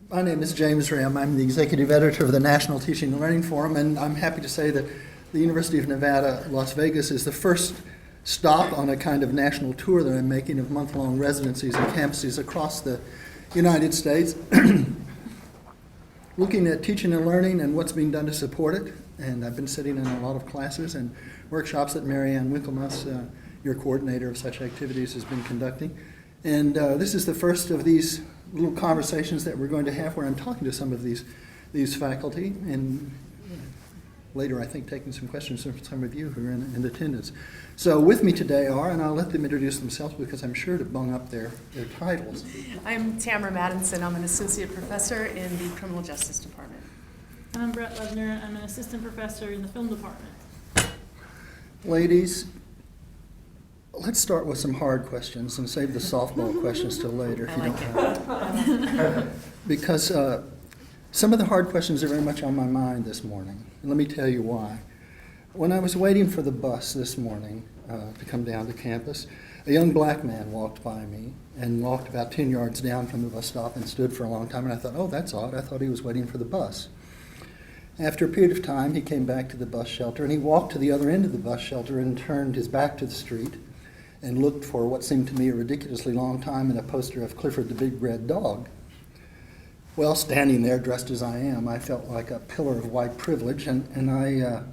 My name is James Ram. I'm the executive editor of the National Teaching and Learning Forum, and I'm happy to say that the University of Nevada, Las Vegas is the first stop on a kind of national tour that I'm making of month-long residencies and campuses across the United States, looking at teaching and learning and what's being done to support it. And I've been sitting in a lot of classes and workshops that Mary Ann Winklemas, your coordinator of such activities, has been conducting. And this is the first of these little conversations that we're going to have where I'm talking to some of these faculty, and later I think taking some questions from some of you who are in attendance. So with me today are, and I'll let them introduce themselves because I'm sure to bung up their titles. I'm Tamara Madison. I'm an associate professor in the criminal justice department. And I'm Brett Lebner. I'm an assistant professor in the film department. Ladies, let's start with some hard questions and save the softball questions till later if you don't have. Because some of the hard questions are very much on my mind this morning. And let me tell you why. When I was waiting for the bus this morning to come down to campus, a young black man walked by me and walked about 10 yards down from the bus stop and stood for a long time. And I thought, oh, that's odd. I thought he was waiting for the bus. After a period of time, he came back to the bus shelter, and he walked to the other end of the bus shelter and turned his back to the street and looked for what seemed to me a ridiculously long time in a poster of Clifford the Big Red Dog. Well, standing there, dressed as I am, I felt like a pillar of white privilege, and I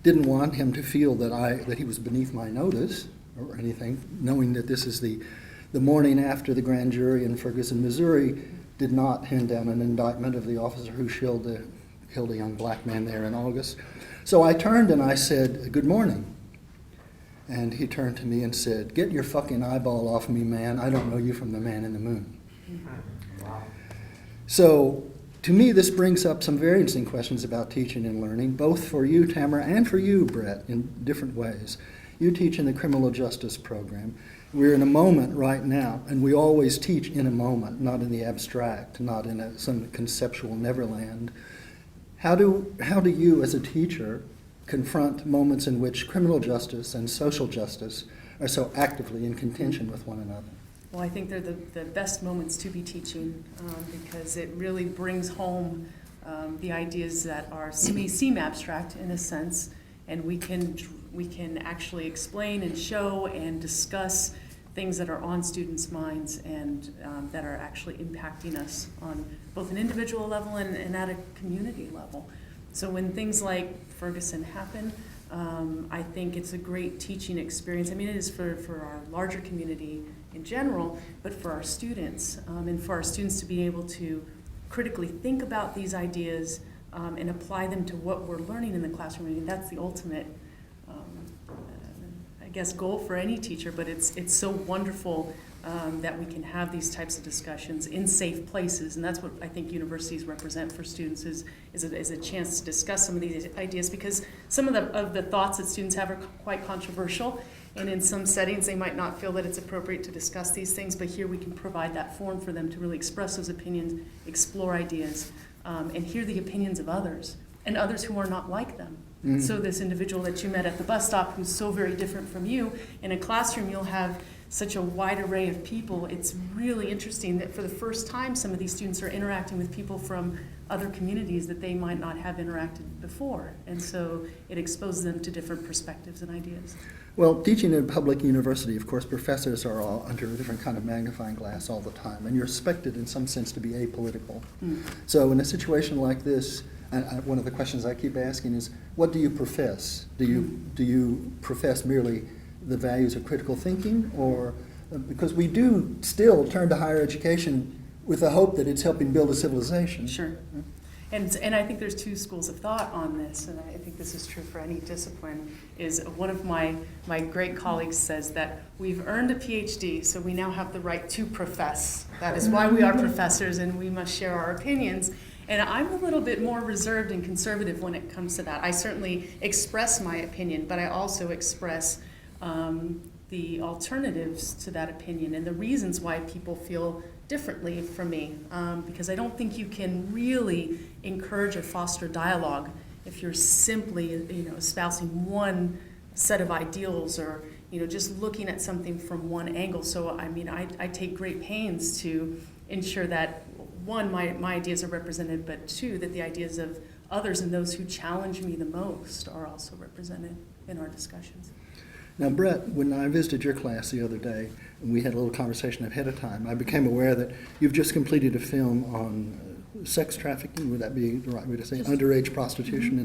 didn't want him to feel that he was beneath my notice or anything, knowing that this is the morning after the grand jury in Ferguson, Missouri, did not hand down an indictment of the officer who killed a young black man there in August. So I turned and I said, "Good morning." And he turned to me and said, "Get your fucking eyeball off me, man. I don't know you from the man in the moon." Wow. So to me, this brings up some very interesting questions about teaching and learning, both for you, Tamara, and for you, Brett, in different ways. You teach in the criminal justice program. We're in a moment right now, and we always teach in a moment, not in the abstract, not in some conceptual neverland. How do you, as a teacher, confront moments in which criminal justice and social justice are so actively in contention with one another? Well, I think they're the best moments to be teaching because it really brings home the ideas that may seem abstract in a sense, and we can actually explain and show and discuss things that are on students' minds and that are actually impacting us on both an individual level and at a community level. So when things like Ferguson happen, I think it's a great teaching experience. I mean, it is for our larger community in general, but for our students, and for our students to be able to critically think about these ideas and apply them to what we're learning in the classroom. I mean, that's the ultimate goal for any teacher, but it's so wonderful that we can have these types of discussions in safe places, and that's what I think universities represent for students is a chance to discuss some of these ideas, because some of the thoughts that students have are quite controversial, and in some settings they might not feel that it's appropriate to discuss these things, but here we can provide that forum for them to really express those opinions, explore ideas, and hear the opinions of others, and others who are not like them. Mm-hmm. So this individual that you met at the bus stop who's so very different from you, in a classroom you'll have such a wide array of people. It's really interesting that for the first time some of these students are interacting with people from other communities that they might not have interacted before. And so it exposes them to different perspectives and ideas. Well, teaching in a public university, of course, professors are all under a different kind of magnifying glass all the time, and you're expected in some sense to be apolitical. Mm. So in a situation like this, one of the questions I keep asking is, what do you profess? Do you profess merely the values of critical thinking, or because we do still turn to higher education with the hope that it's helping build a civilization? Sure. And I think there's two schools of thought on this, and I think this is true for any discipline, is one of my great colleagues says that we've earned a PhD, so we now have the right to profess. That is why we are professors, and we must share our opinions. And I'm a little bit more reserved and conservative when it comes to that. I certainly express my opinion, but I also express the alternatives to that opinion and the reasons why people feel differently from me, because I don't think you can really encourage or foster dialogue if you're simply, espousing one set of ideals or, just looking at something from one angle. So, I take great pains to ensure that one, my ideas are represented, but two, that the ideas of others and those who challenge me the most are also represented in our discussions. Now, Brett, when I visited your class the other day, and we had a little conversation ahead of time, I became aware that you've just completed a film on sex trafficking, would that be the right way to say it? Underage prostitution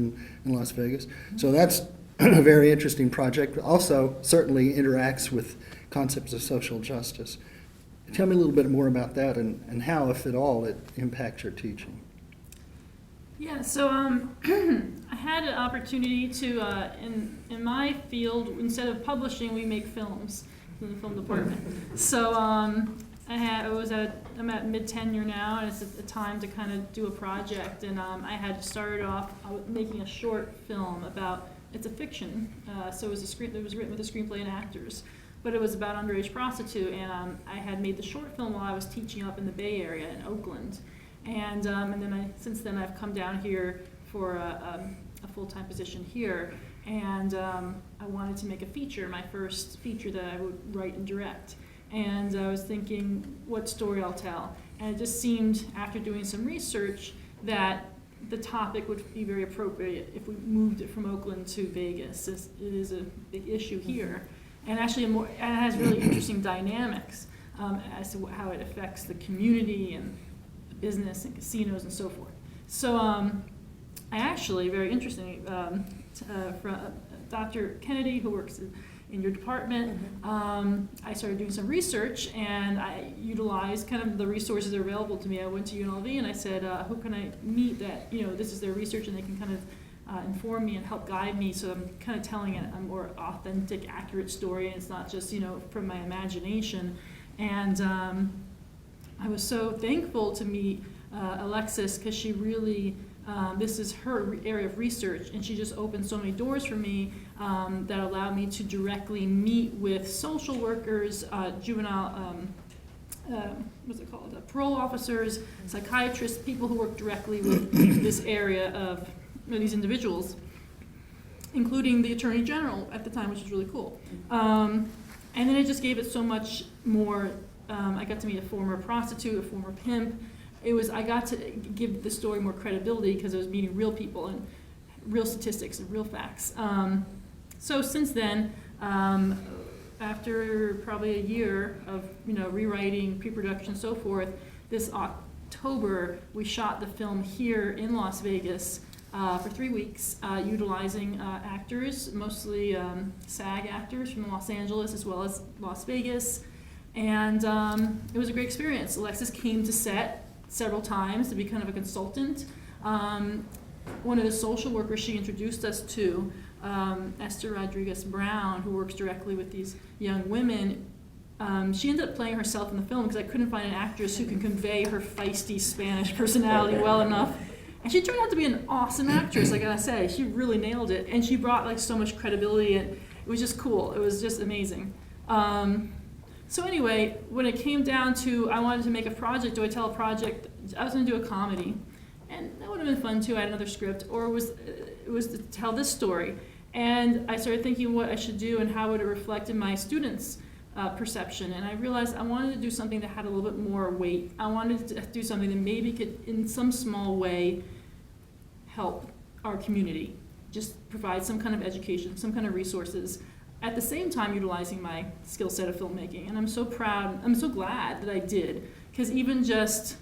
in Las Vegas. So that's a very interesting project. Also, certainly interacts with concepts of social justice. Tell me a little bit more about that and how, if at all, it impacts your teaching. Yeah, so I had an opportunity to, in my field, instead of publishing, we make films in the film department. So I'm at mid-tenure now, and it's a time to kind of do a project. And I had started off making a short film about, it's a fiction, so it was written with a screenplay and actors. But it was about underage prostitute, and I had made the short film while I was teaching up in the Bay Area in Oakland. And then since then I've come down here for a full-time position here, and I wanted to make a feature, my first feature that I would write and direct. And I was thinking what story I'll tell. And it just seemed, after doing some research, that the topic would be very appropriate if we moved it from Oakland to Vegas. It is a big issue here. And actually it has really interesting dynamics as to how it affects the community and business and casinos and so forth. So I actually, very interesting, Dr. Kennedy, who works in your department, I started doing some research, and I utilized kind of the resources that are available to me. I went to UNLV and I said, who can I meet that, this is their research and they can kind of inform me and help guide me, so I'm kind of telling a more authentic, accurate story, and it's not just, from my imagination. And I was so thankful to meet Alexis, because she really, this is her area of research, and she just opened so many doors for me that allowed me to directly meet with social workers, juvenile, parole officers, psychiatrists, people who work directly with this area of these individuals, including the Attorney General at the time, which is really cool. And then it just gave it so much more. I got to meet a former prostitute, a former pimp. I got to give the story more credibility because I was meeting real people and real statistics and real facts. So since then, after probably a year of rewriting, pre-production, and so forth, this October we shot the film here in Las Vegas for 3 weeks, utilizing actors, mostly SAG actors from Los Angeles as well as Las Vegas. And it was a great experience. Alexis came to set several times to be kind of a consultant. One of the social workers she introduced us to, Esther Rodriguez-Brown, who works directly with these young women, she ended up playing herself in the film because I couldn't find an actress who can convey her feisty Spanish personality well enough. And she turned out to be an awesome actress, I gotta say. She really nailed it. And she brought so much credibility, and it was just cool. It was just amazing. So anyway, when it came down to, I wanted to make a project, do I tell a project? I was gonna do a comedy. And that would have been fun too, I had another script. Or it was to tell this story. And I started thinking what I should do and how would it reflect in my students' perception. And I realized I wanted to do something that had a little bit more weight. I wanted to do something that maybe could, in some small way, help our community. Just provide some kind of education, some kind of resources, at the same time utilizing my skill set of filmmaking. And I'm so proud, I'm so glad that I did, because even just,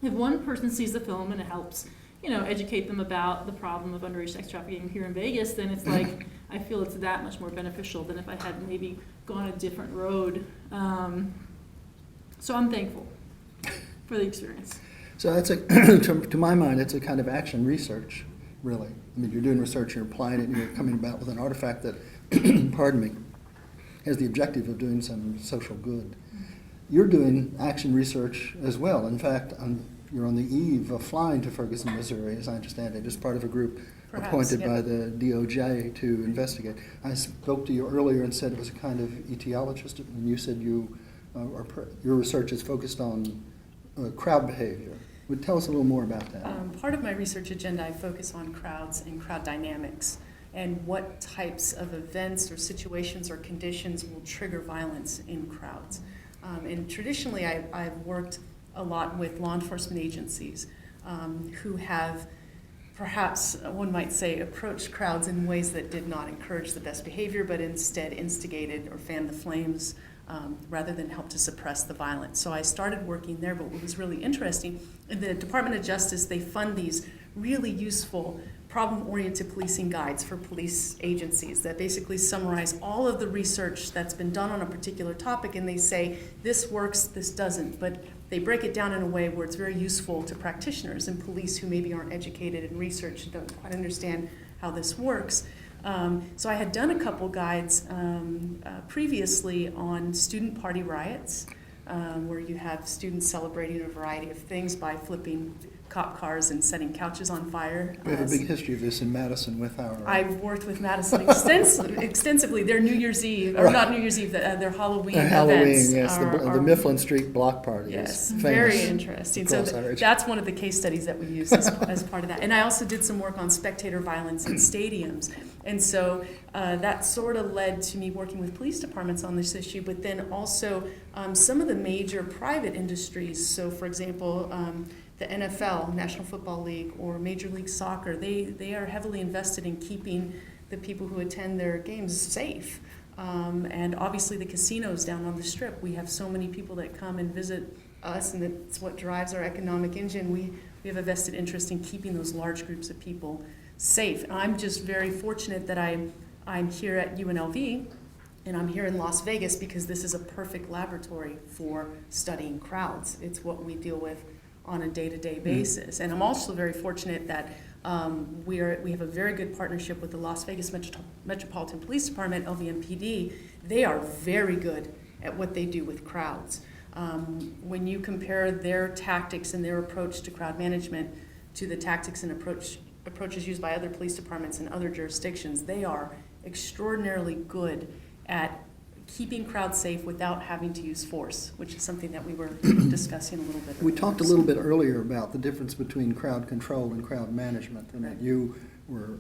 if one person sees the film and it helps, educate them about the problem of underage sex trafficking here in Vegas, then it's like, I feel it's that much more beneficial than if I had maybe gone a different road. So I'm thankful for the experience. So that's to my mind, it's a kind of action research, really. I mean, you're doing research, you're applying it, and you're coming about with an artifact that, pardon me, has the objective of doing some social good. You're doing action research as well. In fact, you're on the eve of flying to Ferguson, Missouri, as I understand it, as part of a group appointed by the DOJ to investigate. I spoke to you earlier and said it was a kind of etiologist, and you said your research is focused on crowd behavior. Would tell us a little more about that. Part of my research agenda, I focus on crowds and crowd dynamics and what types of events or situations or conditions will trigger violence in crowds. And traditionally, I've worked a lot with law enforcement agencies who have, perhaps one might say, approached crowds in ways that did not encourage the best behavior, but instead instigated or fanned the flames rather than help to suppress the violence. So I started working there, but what was really interesting, in the Department of Justice, they fund these really useful problem-oriented policing guides for police agencies that basically summarize all of the research that's been done on a particular topic, and they say, this works, this doesn't, but they break it down in a way where it's very useful to practitioners and police who maybe aren't educated in research and don't quite understand how this works. So I had done a couple guides previously on student party riots, where you have students celebrating a variety of things by flipping cop cars and setting couches on fire. We have a big history of this in Madison with our... I've worked with Madison extensively. Their New Year's Eve, or Right. not New Year's Eve, their Halloween Halloween, events. yes, the Mifflin Street block party Yes, is famous. very interesting. So across our area. that's one of the case studies that we use as part of that. And I also did some work on spectator violence in stadiums. And so that sort of led to me working with police departments on this issue, but then also some of the major private industries. So for example, the NFL, National Football League, or Major League Soccer, they are heavily invested in keeping the people who attend their games safe. And obviously the casinos down on the Strip, we have so many people that come and visit us, and it's what drives our economic engine. We have a vested interest in keeping those large groups of people safe. And I'm just very fortunate that I'm here at UNLV, and I'm here in Las Vegas because this is a perfect laboratory for studying crowds. It's what we deal with on a day-to-day basis. And I'm also very fortunate that we have a very good partnership with the Las Vegas Metropolitan Police Department, LVMPD. They are very good at what they do with crowds. When you compare their tactics and their approach to crowd management to the tactics and approaches used by other police departments in other jurisdictions, they are extraordinarily good at keeping crowds safe without having to use force, which is something that we were discussing a little bit We earlier. talked a little bit earlier about the difference between crowd control and crowd management, and that you were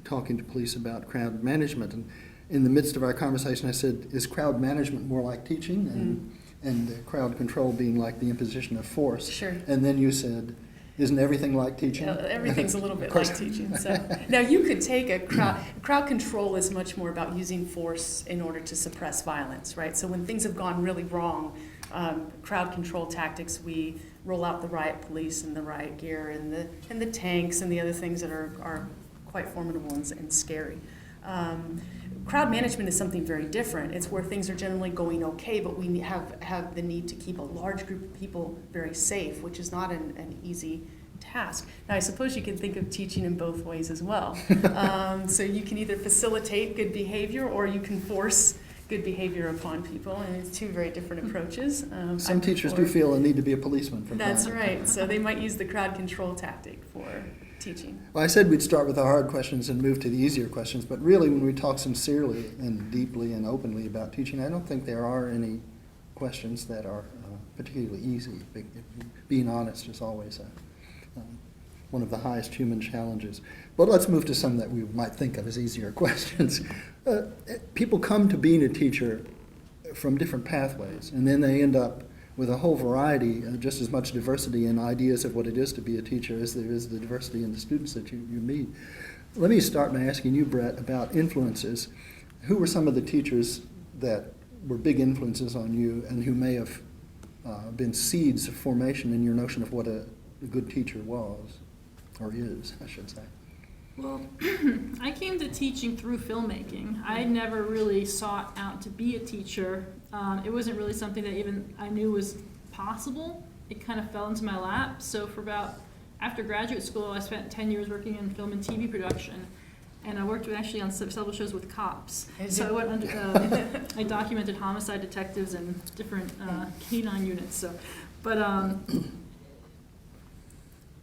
talking to police about crowd management. And in the midst of our conversation, I said, is crowd management more like teaching, and crowd control being like the imposition of force? Sure. And then you said, isn't everything like teaching? Everything's a little bit Of course. like teaching. So now you could take a crowd control is much more about using force in order to suppress violence, right? So when things have gone really wrong, crowd control tactics, we roll out the riot police and the riot gear and the tanks and the other things that are quite formidable and scary. Crowd management is something very different. It's where things are generally going okay, but we have the need to keep a large group of people very safe, which is not an easy task. Now, I suppose you can think of teaching in both ways as well. So you can either facilitate good behavior or you can force good behavior upon people, and it's two very different approaches. Some teachers do feel a need to be a policeman from time That's to time. right. So they might use the crowd control tactic for teaching. Well, I said we'd start with the hard questions and move to the easier questions, but really when we talk sincerely and deeply and openly about teaching, I don't think there are any questions that are particularly easy. Being honest is always one of the highest human challenges. But let's move to some that we might think of as easier questions. People come to being a teacher from different pathways, and then they end up with a whole variety, just as much diversity in ideas of what it is to be a teacher as there is the diversity in the students that you meet. Let me start by asking you, Brett, about influences. Who were some of the teachers that were big influences on you and who may have been seeds of formation in your notion of what a good teacher was, or is, I should say? Well, I came to teaching through filmmaking. I never really sought out to be a teacher. It wasn't really something that even I knew was possible. It kind of fell into my lap. So after graduate school, I spent 10 years working in film and TV production. And I worked actually on several shows with cops. So I went under, I documented homicide detectives and different canine units. But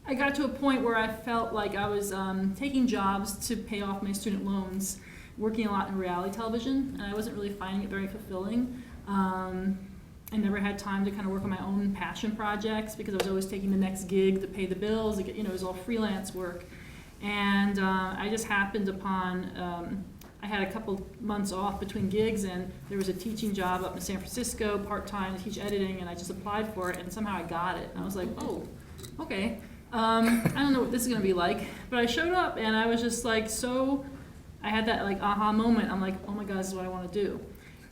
I got to a point where I felt like I was taking jobs to pay off my student loans, working a lot in reality television, and I wasn't really finding it very fulfilling. I never had time to kind of work on my own passion projects because I was always taking the next gig to pay the bills. It was all freelance work. And I just happened upon I had a couple months off between gigs, and there was a teaching job up in San Francisco, part-time, to teach editing, and I just applied for it, and somehow I got it. And I was like, oh, okay. I don't know what this is going to be like, but I showed up, and I was just like, I had that like aha moment. I'm like, oh my God, this is what I want to do.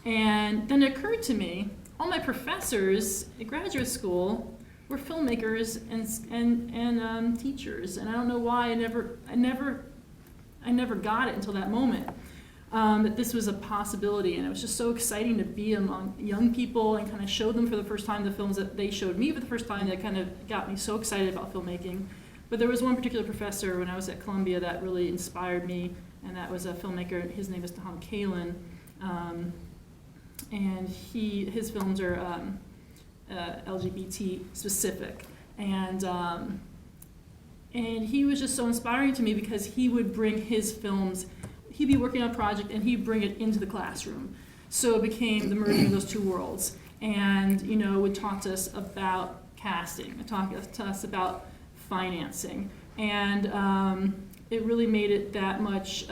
And then it occurred to me, all my professors at graduate school were filmmakers and teachers, and I don't know why I never got it until that moment, that this was a possibility. And it was just so exciting to be among young people and kind of show them for the first time the films that they showed me for the first time. That kind of got me so excited about filmmaking. But there was one particular professor when I was at Columbia that really inspired me, and that was a filmmaker. His name is Tom Kalin, and his films are LGBT specific, and he was just so inspiring to me because he would bring his films. He'd be working on a project and he'd bring it into the classroom. So it became the merging of those two worlds. And, would talk to us about casting, would talk to us about financing. And it really made it that much,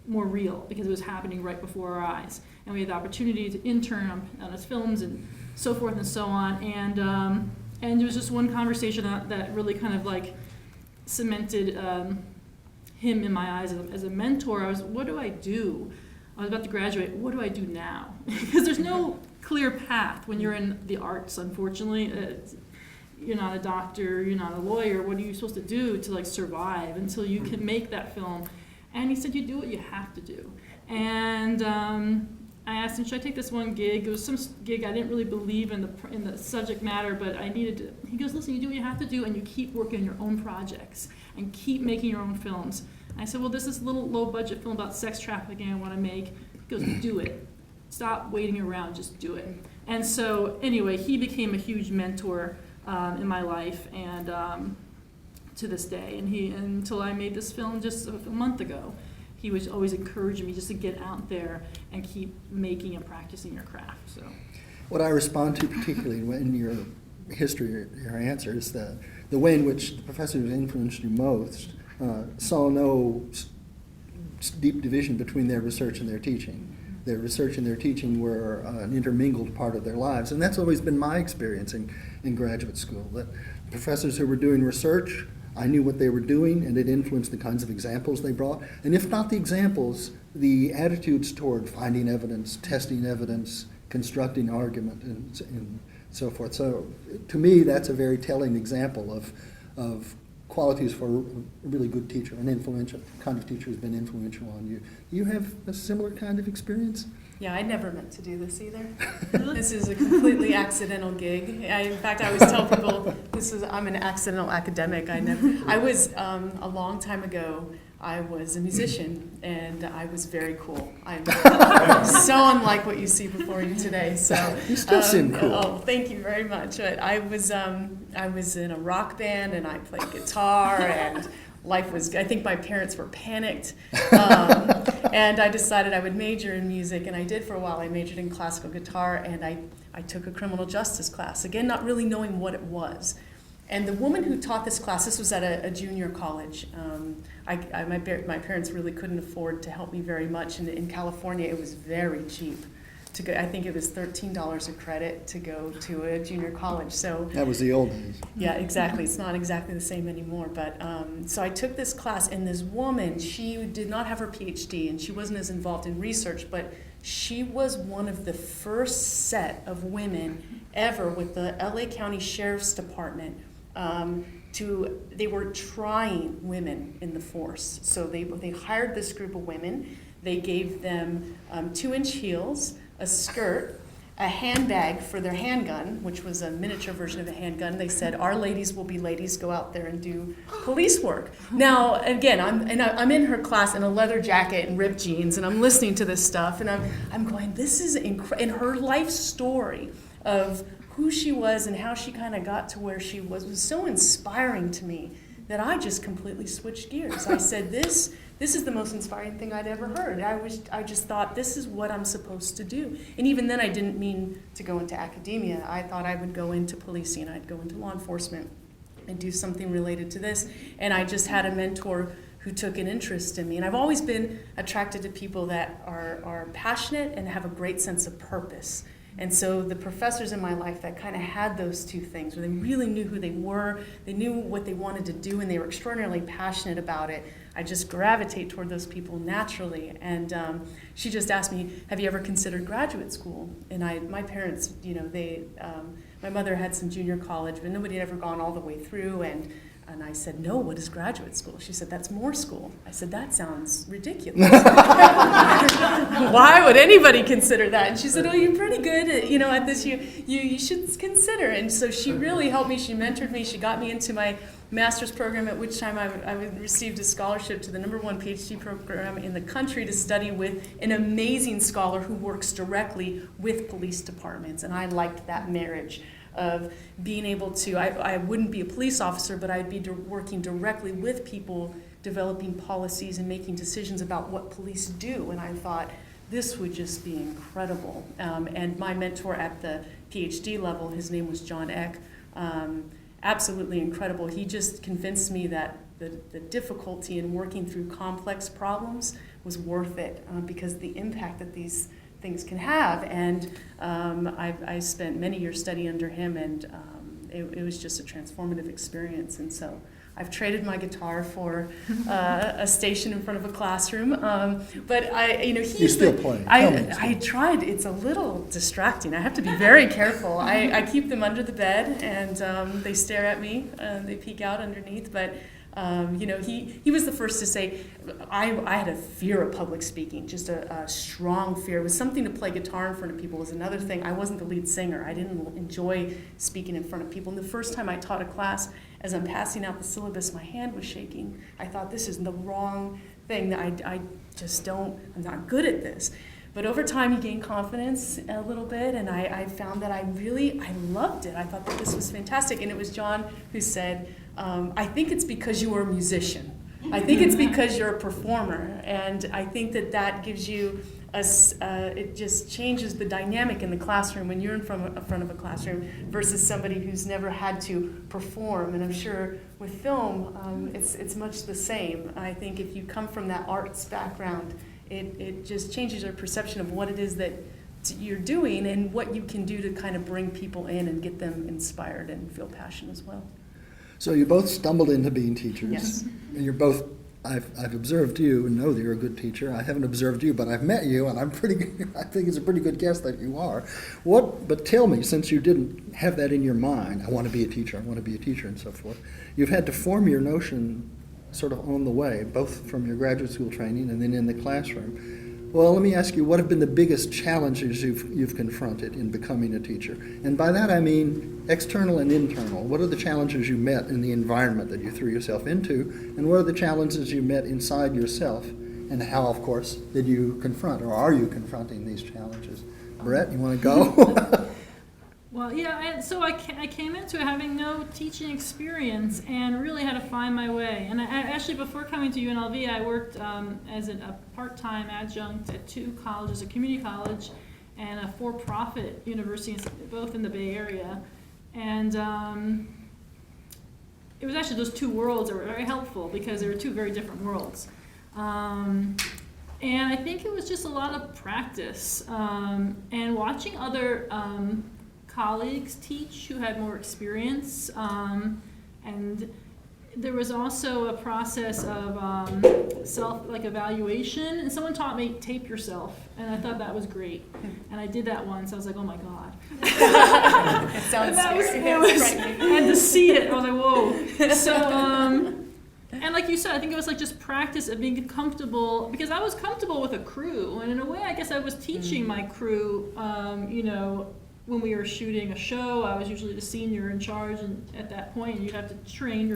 more real because it was happening right before our eyes. And we had the opportunity to intern on his films and so forth and so on. And there was just one conversation that really kind of like cemented him in my eyes as a mentor. What do I do? I was about to graduate. What do I do now? Because there's no clear path when you're in the arts, unfortunately. You're not a doctor, you're not a lawyer. What are you supposed to do to like survive until you can make that film? And he said, you do what you have to do. And I asked him, should I take this one gig? It was some gig I didn't really believe in the subject matter, but I needed to. He goes, listen, you do what you have to do, and you keep working on your own projects and keep making your own films. And I said, well, this is a little low-budget film about sex trafficking I want to make. He goes, do it. Stop waiting around, just do it. And so anyway, he became a huge mentor in my life, and to this day. And until I made this film just a month ago, he was always encouraging me just to get out there and keep making and practicing your craft. So, what I respond to particularly in your history, your answer, is the way in which the professor who influenced you most saw no deep division between their research and their teaching. Their research and their teaching were an intermingled part of their lives, and that's always been my experience in graduate school. That professors who were doing research, I knew what they were doing, and it influenced the kinds of examples they brought. And if not the examples, the attitudes toward finding evidence, testing evidence, constructing argument, and so forth. So to me, that's a very telling example of qualities for a really good teacher, an influential kind of teacher who's been influential on you. Do you have a similar kind of experience? Yeah, I never meant to do this either. This is a completely accidental gig. In fact, I always tell people I'm an accidental academic. I was a long time ago. I was a musician, and I was very cool. I'm so unlike what you see before you today. So you still seem cool. Oh, thank you very much. But I was in a rock band, and I played guitar, and life was. I think my parents were panicked, and I decided I would major in music, and I did for a while. I majored in classical guitar, and I took a criminal justice class. Again, not really knowing what it was. And the woman who taught this class, this was at a junior college. My parents really couldn't afford to help me very much. And in California, it was very cheap to go. I think it was $13 a credit to go to a junior college. So that was the old days. Yeah, exactly. It's not exactly the same anymore. But so I took this class, and this woman, she did not have her PhD, and she wasn't as involved in research, but she was one of the first set of women ever with the LA County Sheriff's Department. They were trying women in the force. So they hired this group of women. They gave them 2-inch heels, a skirt, a handbag for their handgun, which was a miniature version of a handgun. They said, our ladies will be ladies, go out there and do police work. Now, again, I'm in her class in a leather jacket and ripped jeans, and I'm listening to this stuff, and I'm going, this is incredible. And her life story of who she was and how she kind of got to where she was so inspiring to me that I just completely switched gears. I said, this is the most inspiring thing I'd ever heard. I just thought, this is what I'm supposed to do. And even then, I didn't mean to go into academia. I thought I would go into policing. I'd go into law enforcement and do something related to this. And I just had a mentor who took an interest in me. And I've always been attracted to people that are passionate and have a great sense of purpose. And so the professors in my life that kind of had those two things, where they really knew who they were, they knew what they wanted to do, and they were extraordinarily passionate about it, I just gravitate toward those people naturally. And she just asked me, have you ever considered graduate school? And my parents, my mother had some junior college, but nobody had ever gone all the way through. And I said, no, what is graduate school? She said, that's more school. I said, that sounds ridiculous. Why would anybody consider that? And she said, oh, you're pretty good at this. You should consider. And so she really helped me. She mentored me. She got me into my master's program, at which time I received a scholarship to the #1 PhD program in the country to study with an amazing scholar who works directly with police departments. And I liked that marriage of being able to, I wouldn't be a police officer, but I'd be working directly with people, developing policies and making decisions about what police do. And I thought, this would just be incredible. And my mentor at the PhD level, his name was John Eck, absolutely incredible. He just convinced me that the difficulty in working through complex problems was worth it, because the impact that these things can have. And I spent many years studying under him, and it was just a transformative experience. And so I've traded my guitar for a station in front of a classroom. But you still play. I tried. It's a little distracting. I have to be very careful. I keep them under the bed, and they stare at me. They peek out underneath. But he was the first to say, I had a fear of public speaking, just a strong fear. It was something to play guitar in front of people. It was another thing. I wasn't the lead singer. I didn't enjoy speaking in front of people. And the first time I taught a class, as I'm passing out the syllabus, my hand was shaking. I thought, this is the wrong thing. That I'm not good at this. But over time, you gain confidence a little bit, and I found that I loved it. I thought that this was fantastic. And it was John who said, I think it's because you are a musician. I think it's because you're a performer. And I think that gives you it just changes the dynamic in the classroom when you're in front of a classroom versus somebody who's never had to perform. And I'm sure with film, it's much the same. I think if you come from that arts background, it just changes your perception of what it is that you're doing and what you can do to kind of bring people in and get them inspired and feel passion as well. So you both stumbled into being teachers. Yes. And you're both, I've observed you and know that you're a good teacher. I haven't observed you, but I've met you, and I think it's a pretty good guess that you are. But tell me, since you didn't have that in your mind, I want to be a teacher, and so forth, you've had to form your notion sort of on the way, both from your graduate school training and then in the classroom. Well, let me ask you, what have been the biggest challenges you've confronted in becoming a teacher? And by that I mean external and internal. What are the challenges you met in the environment that you threw yourself into? And what are the challenges you met inside yourself? And how, of course, did you confront, or are you confronting these challenges? Brett, you want to go? Well, yeah, so I came into it having no teaching experience and really had to find my way. And I actually, before coming to UNLV, I worked as a part-time adjunct at 2 colleges, a community college and a for-profit university, both in the Bay Area. And it was actually those 2 worlds that were very helpful because they were 2 very different worlds. And I think it was just a lot of practice and watching other colleagues teach who had more experience, and there was also a process of evaluation, and someone taught me tape yourself, and I thought that was great, and I did that once. I was like, oh my god. It sounds scary. And to see it, I was like, whoa. So and like you said, I think it was like just practice of being comfortable, because I was comfortable with a crew, and in a way I guess I was teaching my crew, when we were shooting a show, I was usually the senior in charge, and at that point you'd have to train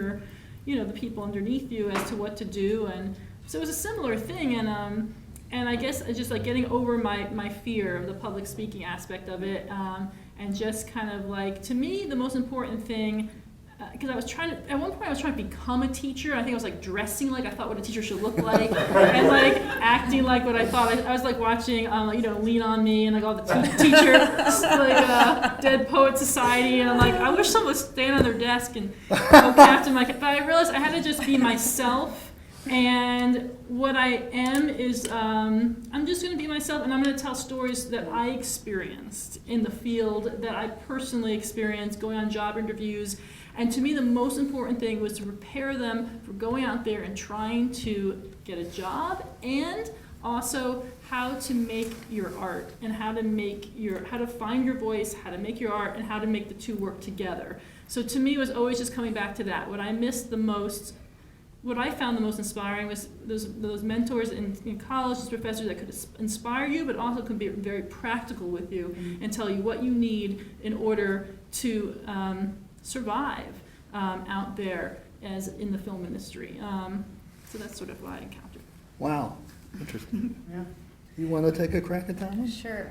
the people underneath you as to what to do, and so it was a similar thing, and I guess it's just like getting over my fear of the public speaking aspect of it, and just kind of like, to me, the most important thing, because at one point I was trying to become a teacher. I think I was like dressing like I thought what a teacher should look like, and like acting like what I thought. I was like watching, Lean on Me and like all the teacher, like Dead Poet Society, and I'm like, I wish someone would stand on their desk and go captain my. But I realized I had to just be myself And what I am is, I'm just going to be myself, and I'm going to tell stories that I experienced in the field, that I personally experienced going on job interviews. And to me, the most important thing was to prepare them for going out there and trying to get a job, and also how to make your art, and how to find your voice, how to make your art, and how to make the two work together. So to me, it was always just coming back to that. What I missed the most, what I found the most inspiring was those mentors in college, those professors that could inspire you, but also could be very practical with you and tell you what you need in order to survive out there as in the film industry. So that's sort of what I encountered. Wow, interesting. Yeah. You want to take a crack at that one? Sure.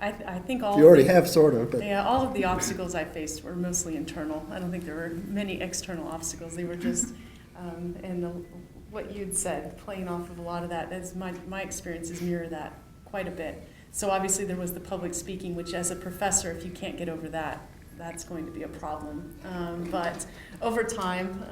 I think all You already of the, have, sort of, but yeah, all of the obstacles I faced were mostly internal. I don't think there were many external obstacles. They were just, what you'd said, playing off of a lot of that. As my experiences mirror that quite a bit. So obviously there was the public speaking, which as a professor, if you can't get over that, that's going to be a problem. But over time,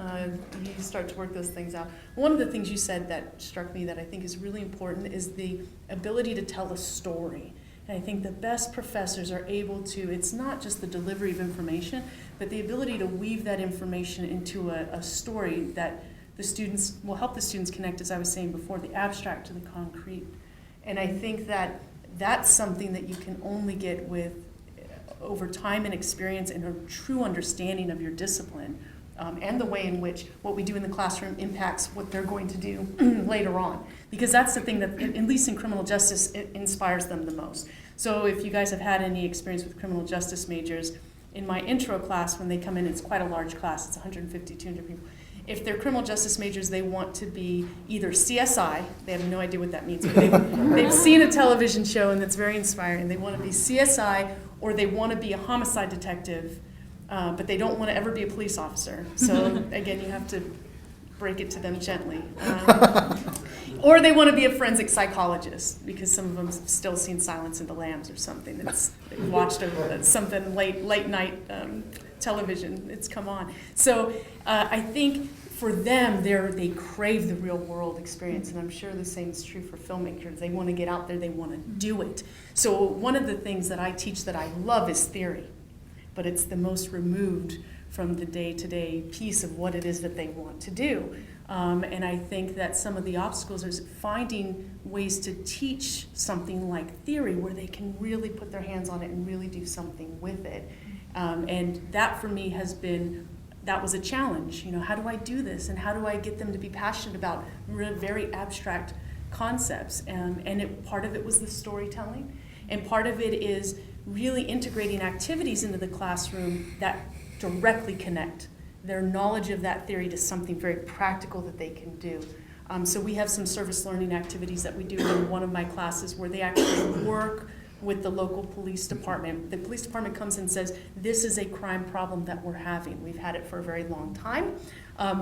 you start to work those things out. One of the things you said that struck me that I think is really important is the ability to tell a story. And I think the best professors are able to, it's not just the delivery of information, but the ability to weave that information into a story that the students will help the students connect, as I was saying before, the abstract to the concrete. And I think that that's something that you can only get with over time and experience and a true understanding of your discipline, and the way in which what we do in the classroom impacts what they're going to do later on. Because that's the thing that, at least in criminal justice, it inspires them the most. So if you guys have had any experience with criminal justice majors, in my intro class, when they come in, it's quite a large class, it's 150, 200 people. If they're criminal justice majors, they want to be either CSI, they have no idea what that means, but they've seen a television show and that's very inspiring. They want to be CSI, or they want to be a homicide detective, but they don't want to ever be a police officer. So again, you have to break it to them gently. Or they want to be a forensic psychologist, because some of them have still seen Silence of the Lambs or something. They've watched something late night television. It's come on. So I think for them, they crave the real world experience, and I'm sure the same is true for filmmakers. They want to get out there, they want to do it. So one of the things that I teach that I love is theory, but it's the most removed from the day-to-day piece of what it is that they want to do. And I think that some of the obstacles is finding ways to teach something like theory where they can really put their hands on it and really do something with it. And that for me that was a challenge. You know, how do I do this? And how do I get them to be passionate about very abstract concepts? And part of it was the storytelling, and part of it is really integrating activities into the classroom that directly connect their knowledge of that theory to something very practical that they can do. So we have some service learning activities that we do in one of my classes where they actually work with the local police department. The police department comes and says, this is a crime problem that we're having. We've had it for a very long time.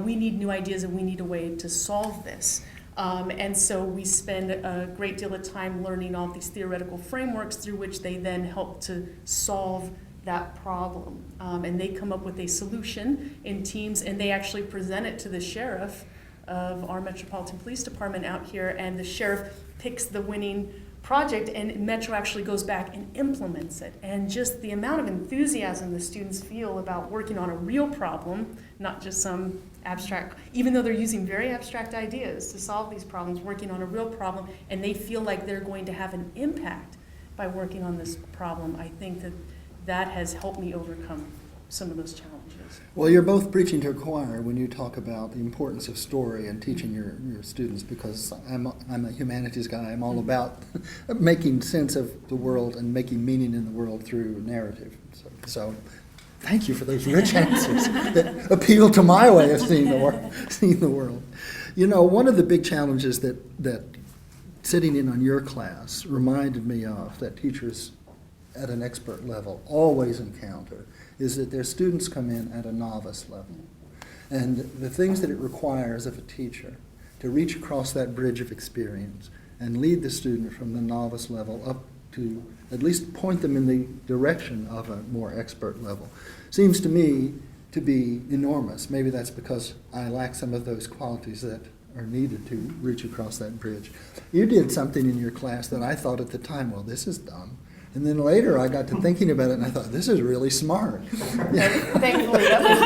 We need new ideas and we need a way to solve this. And so we spend a great deal of time learning all these theoretical frameworks through which they then help to solve that problem. And they come up with a solution in teams, and they actually present it to the sheriff of our Metropolitan Police Department out here, and the sheriff picks the winning project, and Metro actually goes back and implements it. And just the amount of enthusiasm the students feel about working on a real problem, not just some abstract, even though they're using very abstract ideas to solve these problems, working on a real problem, and they feel like they're going to have an impact by working on this problem. I think that has helped me overcome some of those challenges. Well, you're both preaching to a choir when you talk about the importance of story and teaching your students, because I'm a humanities guy. I'm all about making sense of the world and making meaning in the world through narrative. So thank you for those rich answers that appeal to my way of seeing the world. You know, one of the big challenges that sitting in on your class reminded me of, that teachers at an expert level always encounter, is that their students come in at a novice level. And the things that it requires of a teacher to reach across that bridge of experience and lead the student from the novice level up to at least point them in the direction of a more expert level seems to me to be enormous. Maybe that's because I lack some of those qualities that or needed to reach across that bridge. You did something in your class that I thought at the time, well, this is dumb. And then later I got to thinking about it and I thought, this is really smart. Thankfully, that was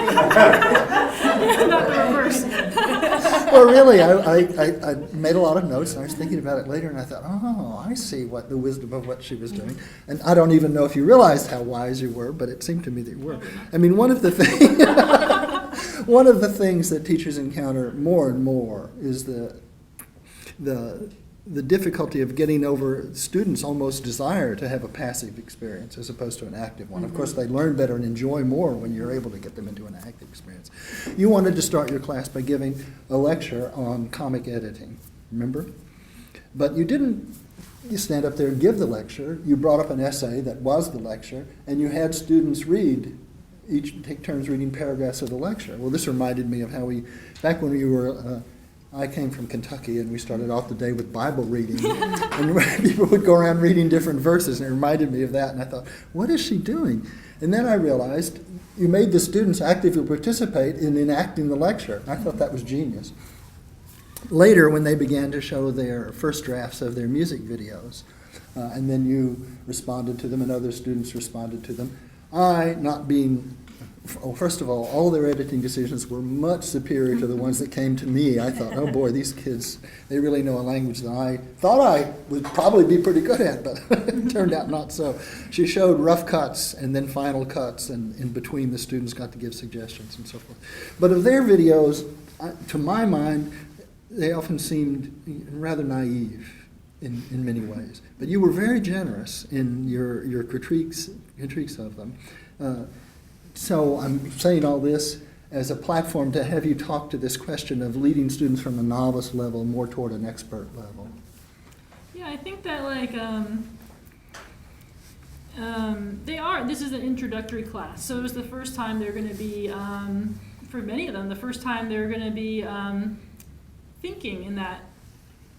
Not the reverse. Well, really, I made a lot of notes and I was thinking about it later and I thought, oh, I see what the wisdom of what she was doing. And I don't even know if you realized how wise you were, but it seemed to me that you were. I mean, one of the things that teachers encounter more and more is the difficulty of getting over students' almost desire to have a passive experience as opposed to an active one. Of course, they learn better and enjoy more when you're able to get them into an active experience. You wanted to start your class by giving a lecture on comic editing, remember? But you didn't stand up there and give the lecture. You brought up an essay that was the lecture, and you had students take turns reading paragraphs of the lecture. Well, this reminded me of how back when we were I came from Kentucky, and we started off the day with Bible reading, and people would go around reading different verses, and it reminded me of that, and I thought, what is she doing? And then I realized you made the students actively participate in enacting the lecture. I thought that was genius. Later, when they began to show their first drafts of their music videos, and then you responded to them, and other students responded to them, first of all their editing decisions were much superior to the ones that came to me. I thought, oh boy, these kids, they really know a language that I thought I would probably be pretty good at, but it turned out not so. She showed rough cuts and then final cuts, and in between the students got to give suggestions and so forth. But of their videos, to my mind, they often seemed rather naive in many ways. But you were very generous in your critiques of them. So I'm saying all this as a platform to have you talk to this question of leading students from a novice level more toward an expert level. Yeah, I think that this is an introductory class. So it was the first time they're going to be, for many of them, the first time they're going to be thinking in that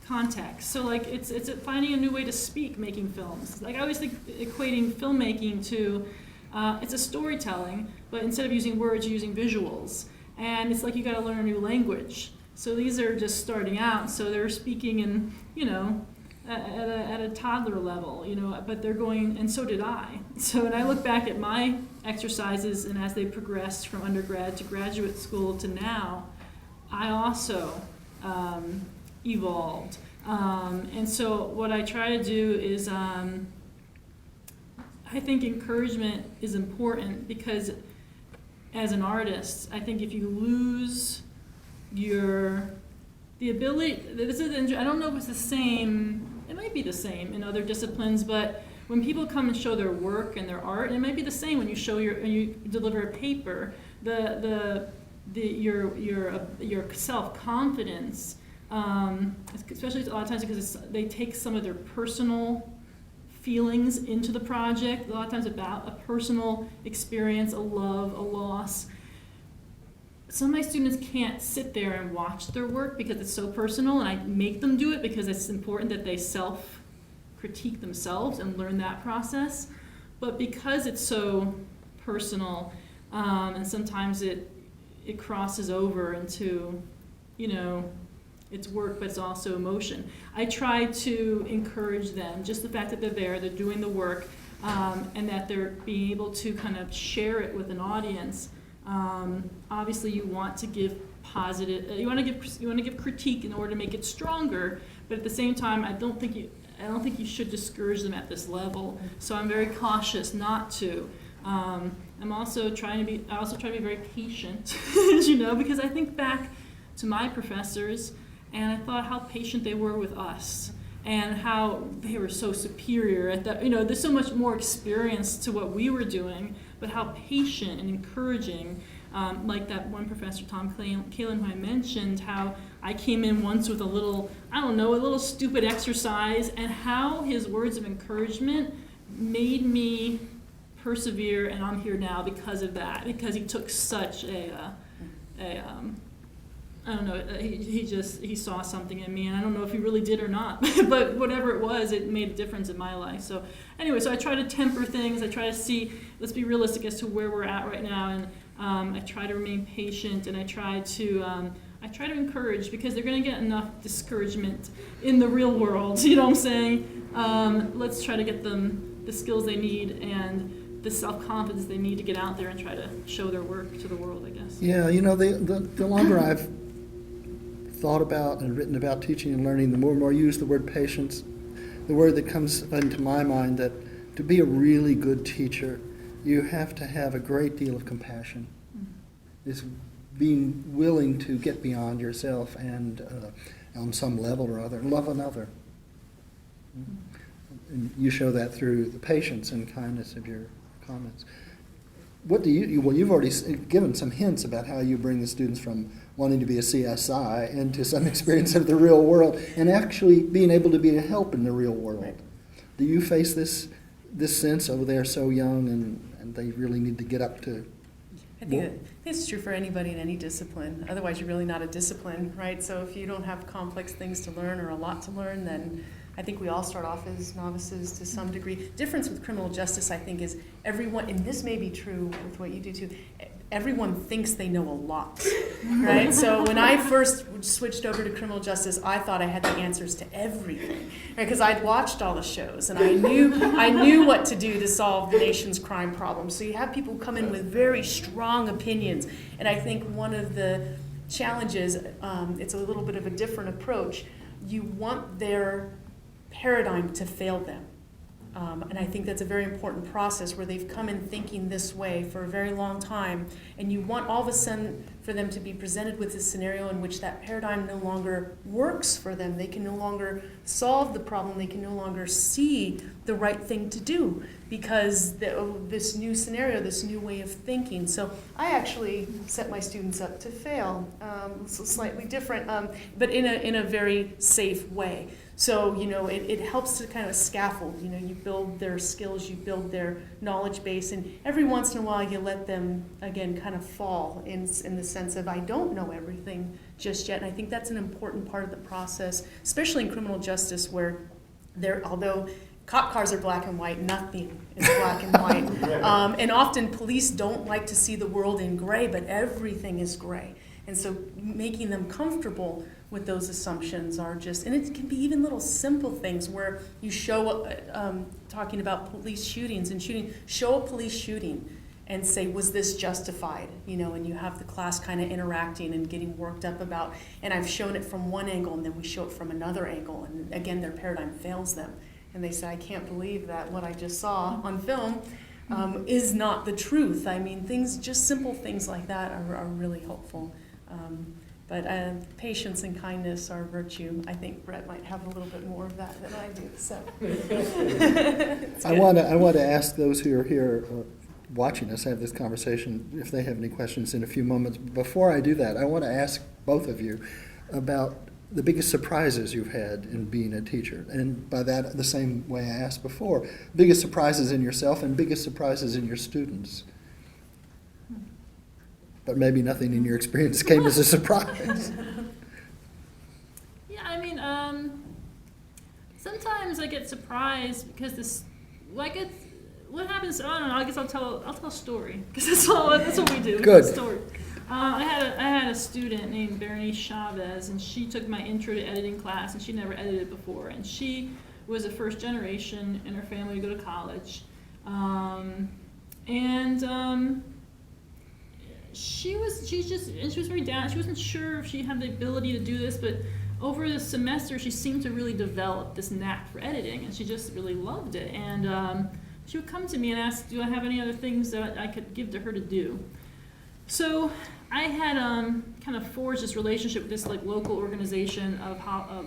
context. So it's finding a new way to speak making films. I always think equating filmmaking to it's a storytelling, but instead of using words, you're using visuals. And it's like you got to learn a new language. So these are just starting out, so they're speaking in, at a toddler level, but they're going, and so did I. So when I look back at my exercises and as they progressed from undergrad to graduate school to now, I also evolved. And so what I try to do is I think encouragement is important because as an artist, I think if you lose the ability, I don't know if it's the same, it might be the same in other disciplines, but when people come and show their work and their art, it might be the same when you show you deliver a paper, your self-confidence, especially a lot of times because they take some of their personal feelings into the project, a lot of times about a personal experience, a love, a loss. Some of my students can't sit there and watch their work because it's so personal, and I make them do it because it's important that they self-critique themselves and learn that process. But because it's so personal, and sometimes it crosses over into, it's work, but it's also emotion. I try to encourage them, just the fact that they're doing the work, and that they're being able to kind of share it with an audience. Obviously, you want to give positive, you want to give critique in order to make it stronger, but at the same time, I don't think you should discourage them at this level. So I'm very cautious not to. I'm also trying to be very patient, because I think back to my professors. And I thought how patient they were with us and how they were so superior at that. There's so much more experience to what we were doing, but how patient and encouraging, like that one professor, Tom Kalin, who I mentioned, how I came in once with a little stupid exercise, and how his words of encouragement made me persevere, and I'm here now because of that, because he took such I don't know, he saw something in me, and I don't know if he really did or not, but whatever it was, it made a difference in my life. So anyway, so I try to temper things, I try to see, let's be realistic as to where we're at right now, and I try to remain patient, and I try to I try to encourage, because they're going to get enough discouragement in the real world, you know what I'm saying? Let's try to get them the skills they need and the self-confidence they need to get out there and try to show their work to the world, I guess. Yeah, you know, the longer I've thought about and written about teaching and learning, the more and more I use the word patience, the word that comes into my mind, that to be a really good teacher, you have to have a great deal of compassion. It's being willing to get beyond yourself and on some level or other, love another. And you show that through the patience and kindness of your comments. What do well, you've already given some hints about how you bring the students from wanting to be a CSI into some experience of the real world and actually being able to be a help in the real world. Right. Do you face this sense, oh, they're so young and they really need to get up to? I think it's true for anybody in any discipline. Otherwise, you're really not a discipline, right? So if you don't have complex things to learn or a lot to learn, then I think we all start off as novices to some degree. Difference with criminal justice, I think, is everyone, and this may be true with what you do too, everyone thinks they know a lot, right? So when I first switched over to criminal justice, I thought I had the answers to everything, right? Because I'd watched all the shows and I knew what to do to solve the nation's crime problems. So you have people come in with very strong opinions, and I think one of the challenges, it's a little bit of a different approach. You want their paradigm to fail them. And I think that's a very important process where they've come in thinking this way for a very long time, and you want all of a sudden for them to be presented with a scenario in which that paradigm no longer works for them. They can no longer solve the problem. They can no longer see the right thing to do because this new scenario, this new way of thinking. So I actually set my students up to fail, so slightly different, but in a very safe way. So, you know, it helps to kind of scaffold. You know, you build their skills, you build their knowledge base, and every once in a while you let them, again, kind of fall in the sense of, I don't know everything just yet. And I think that's an important part of the process, especially in criminal justice where although cop cars are black and white, nothing is black and white. And often police don't like to see the world in gray, but everything is gray. And so making them comfortable with those assumptions are just, and it can be even little simple things where you show, talking about police shootings and show a police shooting and say, was this justified? You know, and you have the class kind of interacting and getting worked up about, and I've shown it from one angle and then we show it from another angle, and again, their paradigm fails them. And they say, I can't believe that what I just saw on film is not the truth. I mean, just simple things like that are really helpful. But patience and kindness are virtue. I think Brett might have a little bit more of that than I do. So I want to ask those who are here watching us have this conversation if they have any questions in a few moments. Before I do that, I want to ask both of you about the biggest surprises you've had in being a teacher. And by that, the same way I asked before, biggest surprises in yourself and biggest surprises in your students. But maybe nothing in your experience came as a surprise. Yeah, I mean, sometimes I get surprised because what happens? I don't know. I guess I'll tell a story because that's what we do. Good. Story. I had a student named Bernice Chavez, and she took my intro to editing class, and she never edited before, and she was a first generation in her family to go to college, She was very down. She wasn't sure if she had the ability to do this, but over the semester, she seemed to really develop this knack for editing, and she just really loved it. And she would come to me and ask, do I have any other things that I could give to her to do? So I had kind of forged this relationship with this local organization of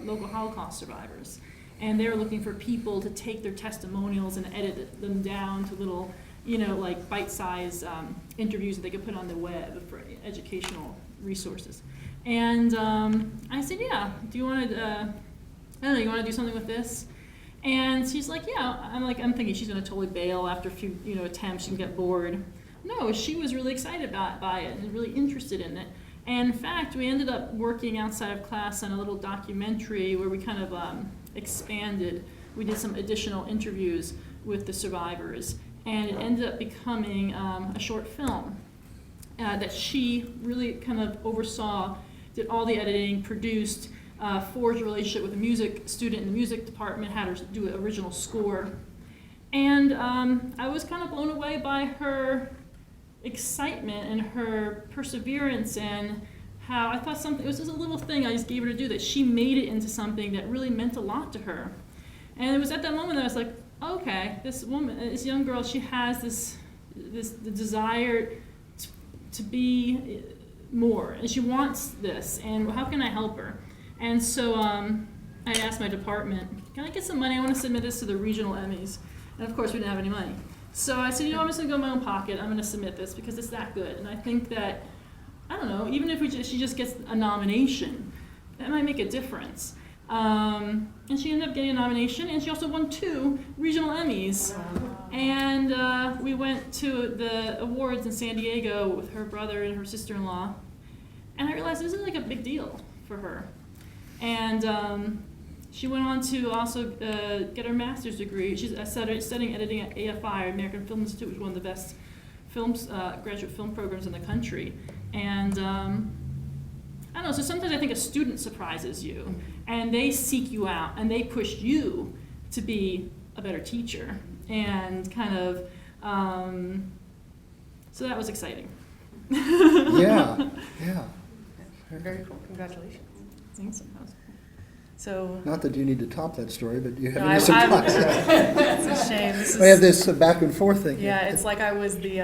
local Holocaust survivors, and they were looking for people to take their testimonials and edit them down to little, bite-sized interviews that they could put on the web for educational resources. And I said, yeah, do you want to, you want to do something with this? And she's like, yeah. I'm thinking she's going to totally bail after a few, attempts and get bored. No, she was really excited by it and really interested in it. And in fact, we ended up working outside of class on a little documentary where we kind of expanded. We did some additional interviews with the survivors, and it ended up becoming a short film that she really kind of oversaw did all the editing, produced, forged a relationship with a music student in the music department, had her do an original score. And I was kind of blown away by her excitement and her perseverance, and how I thought it was just a little thing I just gave her to do, that she made it into something that really meant a lot to her. And it was at that moment that I was like, okay, this woman, this young girl, she has the desire to be more, and she wants this, and how can I help her? And so I asked my department, can I get some money? I want to submit this to the regional Emmys. And of course we didn't have any money. So I said, I'm just going to go in my own pocket. I'm going to submit this because it's that good. And I think that, I don't know, even if she just gets a nomination, that might make a difference. And she ended up getting a nomination, and she also won 2 regional Emmys. And we went to the awards in San Diego with her brother and her sister-in-law. And I realized this is like a big deal for her. And she went on to also get her master's degree. She's studying editing at AFI, American Film Institute, which is one of the best graduate film programs in the country. And I don't know, so sometimes I think a student surprises you, and they seek you out, and they push you to be a better teacher. And kind of, so that was exciting. Yeah. Very cool. Congratulations. Thanks. So. Not that you need to top that story, but you have No, any surprises? It's a shame. We have this back and forth thing. Yeah, it's like I was the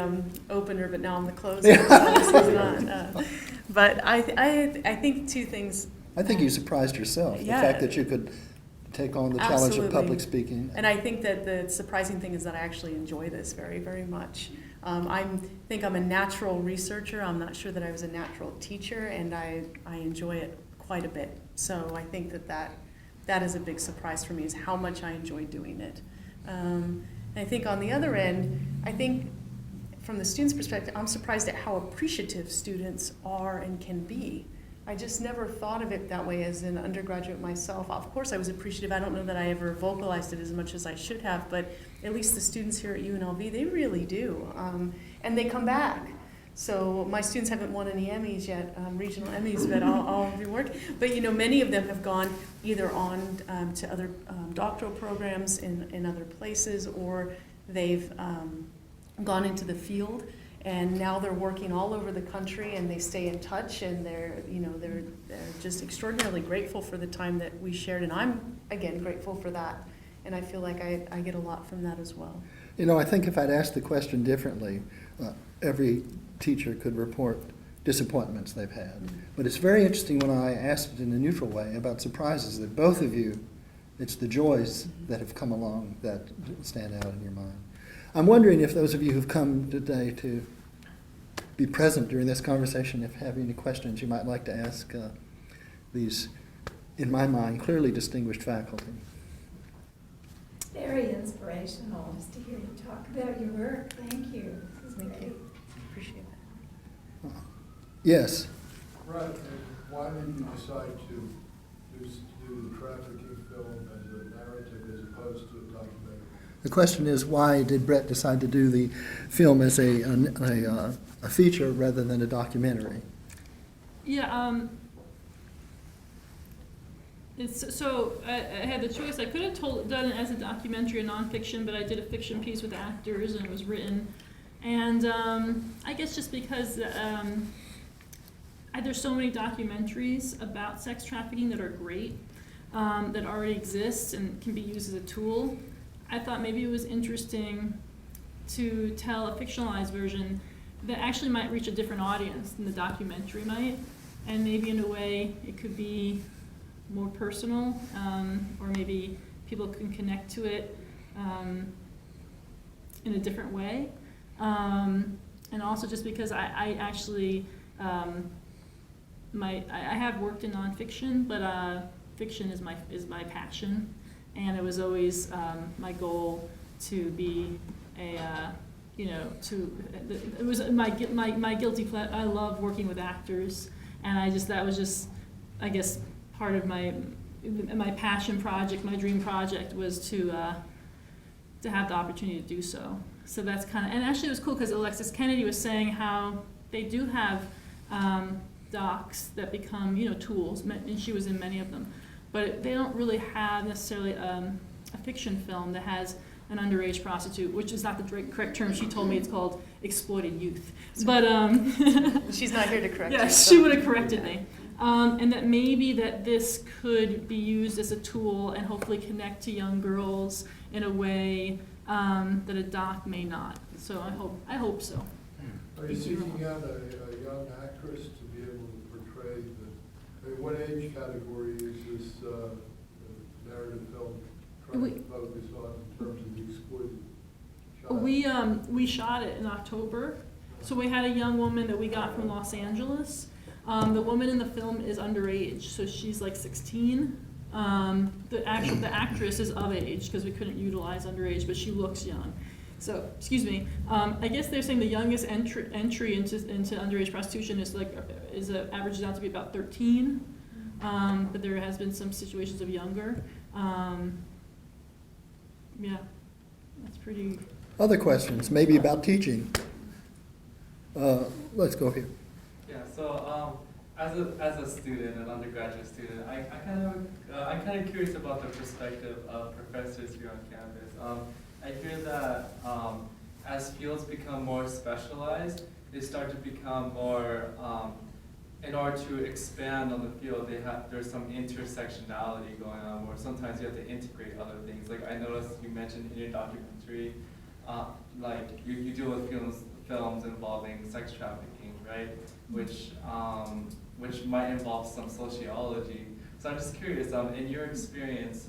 opener, but now I'm the closer. So this is not, but I think 2 things. I think you surprised yourself. Yeah. The fact that you could take on the challenge of Absolutely. public speaking. And I think that the surprising thing is that I actually enjoy this very, very much. I think I'm a natural researcher. I'm not sure that I was a natural teacher, and I enjoy it quite a bit. So I think that is a big surprise for me, is how much I enjoy doing it. I think on the other end, I think from the student's perspective, I'm surprised at how appreciative students are and can be. I just never thought of it that way as an undergraduate myself. Of course I was appreciative. I don't know that I ever vocalized it as much as I should have, but at least the students here at UNLV, they really do. And they come back. So my students haven't won any Emmys yet, regional Emmys, but I'll be working. But many of them have gone either on to other doctoral programs in other places, or they've gone into the field, and now they're working all over the country, and they stay in touch, and they're just extraordinarily grateful for the time that we shared, and I'm again grateful for that, and I feel like I get a lot from that as well. I think if I'd asked the question differently, every teacher could report disappointments they've had. But it's very interesting when I asked it in a neutral way about surprises, that both of you, it's the joys that have come along that stand out in your mind. I'm wondering if those of you who've come today to be present during this conversation, if you have any questions you might like to ask these, in my mind, clearly distinguished faculty. Very inspirational just to hear you talk about your work. Thank you. This is Thank great. you. Appreciate that. Yes. Right, and why did you decide to do the trafficking film as a narrative as opposed to a documentary? The question is, why did Brett decide to do the film as a feature rather than a documentary? Yeah, I had the choice. I could have done it as a documentary or nonfiction, but I did a fiction piece with actors, and it was written. And I guess just because there's so many documentaries about sex trafficking that are great, that already exist and can be used as a tool, I thought maybe it was interesting to tell a fictionalized version that actually might reach a different audience than the documentary might, and maybe in a way it could be more personal, or maybe people can connect to it in a different way. And also just because I actually, I have worked in nonfiction, but fiction is my passion, and it was always my goal to be it was my guilty pleasure. I love working with actors, and that was just, I guess, part of my passion project, my dream project was to have the opportunity to do so. So that's kind of, and actually it was cool because Alexis Kennedy was saying how they do have docs that become, tools, and she was in many of them. But they don't really have necessarily a fiction film that has an underage prostitute, which is not the correct term. She told me it's called exploited youth. But She's not here to correct you. yeah, so. she would have corrected me. And that maybe that this could be used as a tool and hopefully connect to young girls in a way that a doc may not. So I hope so. Are you seeking out a young actress to be able to portray what age category is this narrative film trying to focus on in terms of the exploited child? We shot it in October. So we had a young woman that we got from Los Angeles. The woman in the film is underage, so she's like 16. The actress is of age because we couldn't utilize underage, but she looks young. So, excuse me. I guess they're saying the youngest entry into underage prostitution averages out to be about 13. But there has been some situations of younger. Yeah, that's pretty. Other questions, maybe about teaching. Let's go here. Yeah. So, as a student, an undergraduate student, I'm kind of curious about the perspective of professors here on campus. I hear that as fields become more specialized, they start to become more, in order to expand on the field, there's some intersectionality going on where sometimes you have to integrate other things. Like I noticed you mentioned in your documentary, like you deal with films involving sex trafficking, right? Which might involve some sociology. So I'm just curious, in your experience,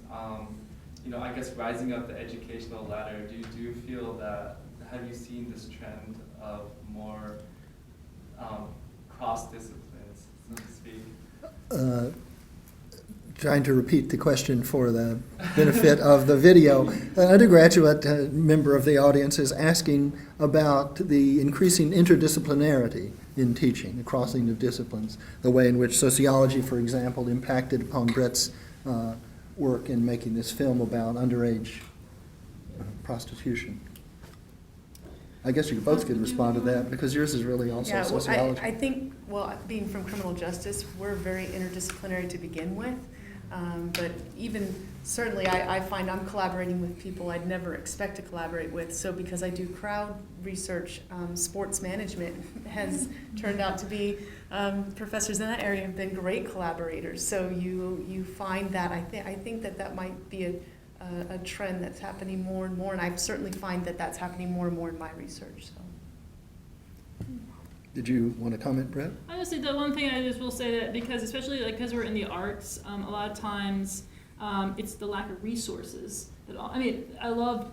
I guess rising up the educational ladder, do you feel that, have you seen this trend of more cross disciplines, so to speak? Trying to repeat the question for the benefit of the video. An undergraduate member of the audience is asking about the increasing interdisciplinarity in teaching, the crossing of disciplines, the way in which sociology, for example, impacted upon Brett's work in making this film about underage prostitution. I guess you both could respond to that because yours is really also Yeah, sociology. I think, being from criminal justice, we're very interdisciplinary to begin with. But even certainly, I find I'm collaborating with people I'd never expect to collaborate with. So because I do crowd research, sports management has turned out to be, professors in that area have been great collaborators. So you find that, I think that might be a trend that's happening more and more. And I certainly find that that's happening more and more in my research. So. Did you want to comment, Brett? I would say the one thing I just will say that because because we're in the arts, a lot of times it's the lack of resources. I love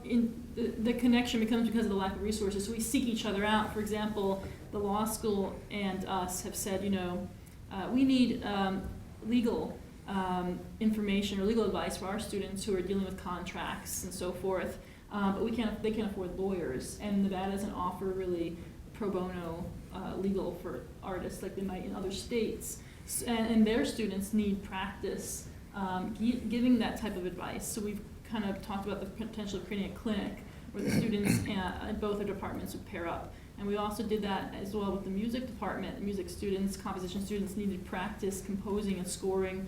the connection becomes because of the lack of resources. So we seek each other out. For example, the law school and us have said, we need legal information or legal advice for our students who are dealing with contracts and so forth. But they can't afford lawyers, and Nevada doesn't offer really pro bono legal for artists like they might in other states, and their students need practice giving that type of advice. So we've kind of talked about the potential of creating a clinic where the students at both our departments would pair up. And we also did that as well with the music department. The music students, composition students needed practice composing and scoring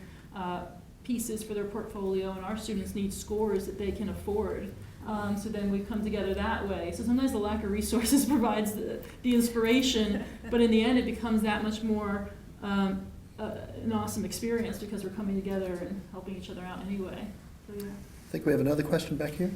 pieces for their portfolio, and our students need scores that they can afford. So then we come together that way. So sometimes the lack of resources provides the inspiration, but in the end it becomes that much more an awesome experience because we're coming together and helping each other out anyway. So, yeah. I think we have another question back here.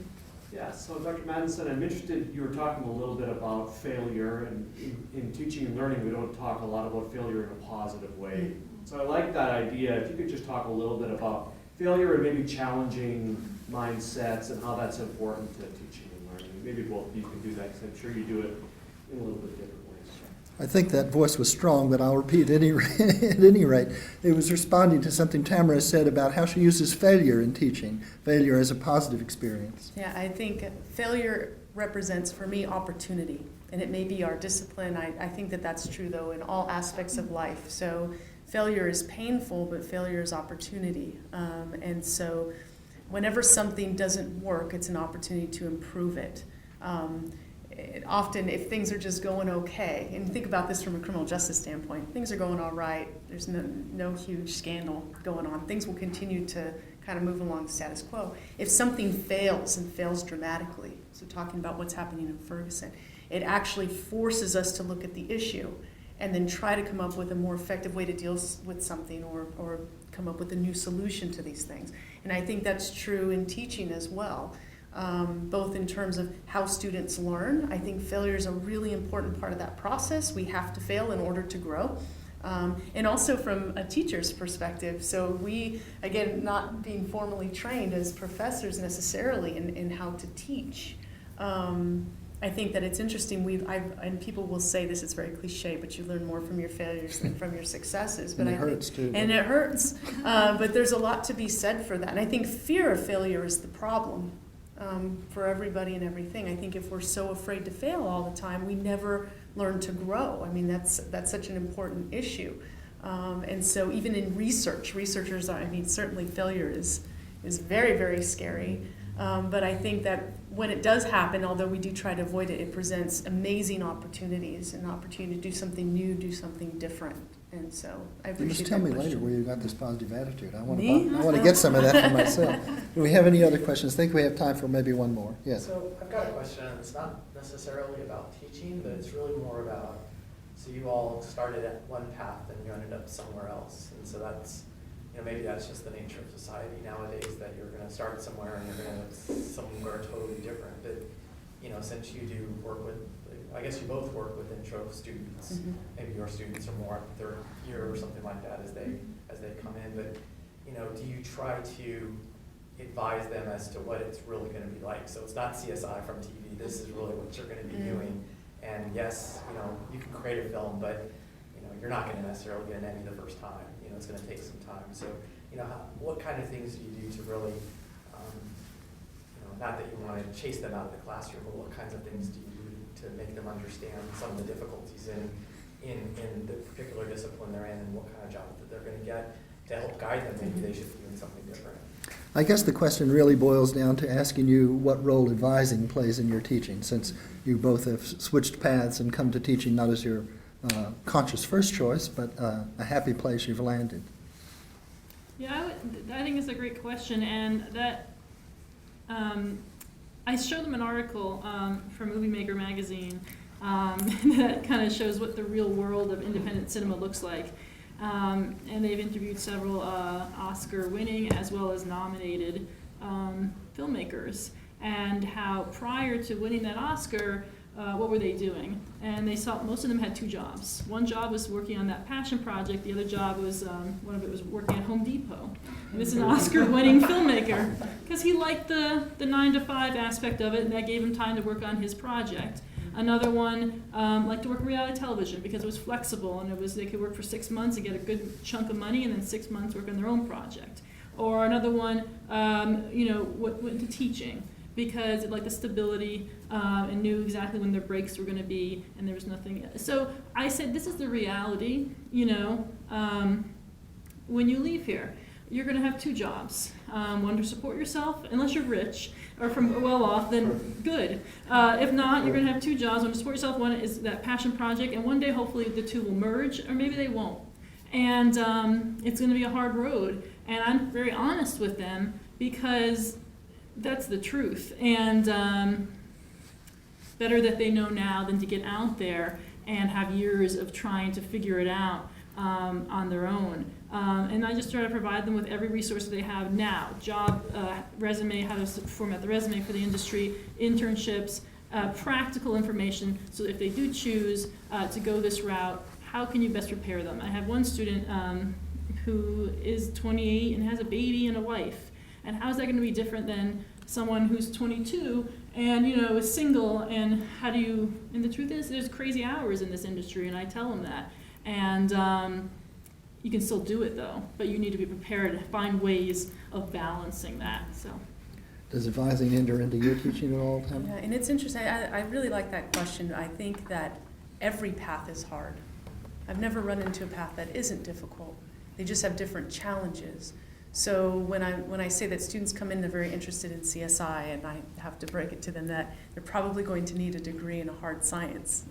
Yeah, so Dr. Madison, I'm interested, you were talking a little bit about failure, and in teaching and learning we don't talk a lot about failure in a positive way. So I like that idea. If you could just talk a little bit about failure and maybe challenging mindsets and how that's important to teaching and learning. Maybe both of you can do that because I'm sure you do it in a little bit different ways. I think that voice was strong, but I'll repeat at any rate. It was responding to something Tamara said about how she uses failure in teaching, failure as a positive experience. Yeah, I think failure represents for me opportunity, and it may be our discipline. I think that's true though in all aspects of life. So failure is painful, but failure is opportunity. And so whenever something doesn't work, it's an opportunity to improve it. often if things are just going okay, and think about this from a criminal justice standpoint, things are going all right, there's no huge scandal going on, things will continue to kind of move along the status quo. If something fails and fails dramatically, so talking about what's happening in Ferguson, it actually forces us to look at the issue and then try to come up with a more effective way to deal with something, or come up with a new solution to these things. And I think that's true in teaching as well, both in terms of how students learn. I think failure is a really important part of that process. We have to fail in order to grow. And also from a teacher's perspective. So we, again, not being formally trained as professors necessarily in how to teach, I think that it's interesting. And people will say this is very cliche, but you learn more from your failures than from your successes. But And it hurts too. And it hurts. But there's a lot to be said for that. And I think fear of failure is the problem for everybody and everything. I think if we're so afraid to fail all the time, we never learn to grow. I mean, that's such an important issue. And so even in researchers are, I mean, certainly failure is very, very scary. But I think that when it does happen, although we do try to avoid it, it presents amazing opportunities, an opportunity to do something new, do something different. And so I You appreciate must that tell me question. later where you got this positive attitude. I want Me? to get some of that for myself. Do we have any other questions? I think we have time for maybe one more. Yes. So I've got a question, and it's not necessarily about teaching, but it's really more about, so you all started at one path and you ended up somewhere else. And so that's, maybe that's just the nature of society nowadays, that you're going to start somewhere and you're going to end up somewhere totally different. But, since you do work with, I guess you both work with intro students. Mhm. Maybe your students are more at third year or something like that as they come in. But, do you try to advise them as to what it's really going to be like? So it's not CSI from TV. This is really what you're going to be doing. And yes, you can create a film, but you're not going to necessarily get an Emmy the first time. It's going to take some time. So, what kind of things do you do to really, not that you want to chase them out of the classroom, but what kinds of things do you do to make them understand some of the difficulties in the particular discipline they're in, and what kind of job that they're going to get to help guide them? Maybe they should be doing something different. I guess the question really boils down to asking you what role advising plays in your teaching, since you both have switched paths and come to teaching not as your conscious first choice, but a happy place you've landed. Yeah, I think it's a great question, and that I showed them an article from Movie Maker magazine that kind of shows what the real world of independent cinema looks like. And they've interviewed several Oscar-winning as well as nominated filmmakers, and how prior to winning that Oscar, what were they doing? And they saw most of them had two jobs. One job was working on that passion project. The other job was, one of it was working at Home Depot. And this is an Oscar-winning filmmaker because he liked the 9-to-5 aspect of it, and that gave him time to work on his project. Another one liked to work in reality television because it was flexible, and they could work for 6 months and get a good chunk of money, and then 6 months work on their own project. Or another one, went into teaching because it liked the stability and knew exactly when their breaks were going to be, and there was nothing. So I said, this is the reality. When you leave here, you're going to have two jobs. One to support yourself, unless you're rich or from well off, then good. If not, you're going to have two jobs. One to support yourself, one is that passion project, and one day hopefully the two will merge, or maybe they won't. And it's going to be a hard road. And I'm very honest with them because that's the truth. And better that they know now than to get out there and have years of trying to figure it out on their own. And I just try to provide them with every resource that they have now. Job, resume, how to format the resume for the industry, internships, practical information, so if they do choose to go this route, how can you best prepare them? I have one student who is 28 and has a baby and a wife. And how is that going to be different than someone who's 22 and is single? And and the truth is, there's crazy hours in this industry, and I tell them that. And you can still do it though, but you need to be prepared to find ways of balancing that. So, does advising enter into your teaching at all, Tim? Yeah, and it's interesting. I really like that question. I think that every path is hard. I've never run into a path that isn't difficult. They just have different challenges. So when I say that students come in, they're very interested in CSI, and I have to break it to them that they're probably going to need a degree in a hard science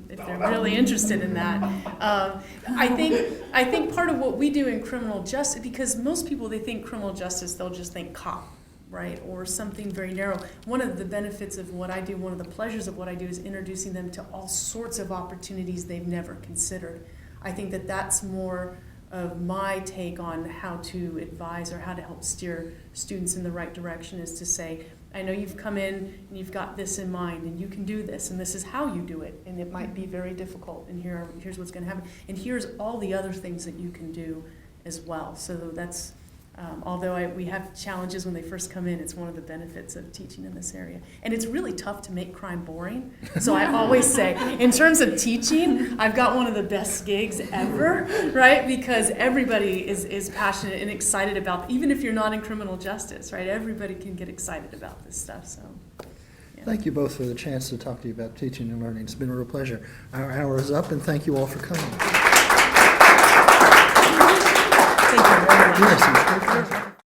if they're really interested in that. I think part of what we do in criminal justice, because most people, they think criminal justice, they'll just think cop, right, or something very narrow. One of the benefits of what I do, one of the pleasures of what I do, is introducing them to all sorts of opportunities they've never considered. I think that that's more of my take on how to advise or how to help steer students in the right direction, is to say, I know you've come in and you've got this in mind, and you can do this, and this is how you do it, and it might be very difficult, and here's what's going to happen, and here's all the other things that you can do as well. So that's, although we have challenges when they first come in, it's one of the benefits of teaching in this area. And it's really tough to make crime boring. So I always say, in terms of teaching, I've got one of the best gigs ever, right? Because everybody is passionate and excited about, even if you're not in criminal justice, right? Everybody can get excited about this stuff. So, yeah. Thank you both for the chance to talk to you about teaching and learning. It's been a real pleasure. Our hour is up, and thank you all for coming. Thank you very much. Yes, it was great.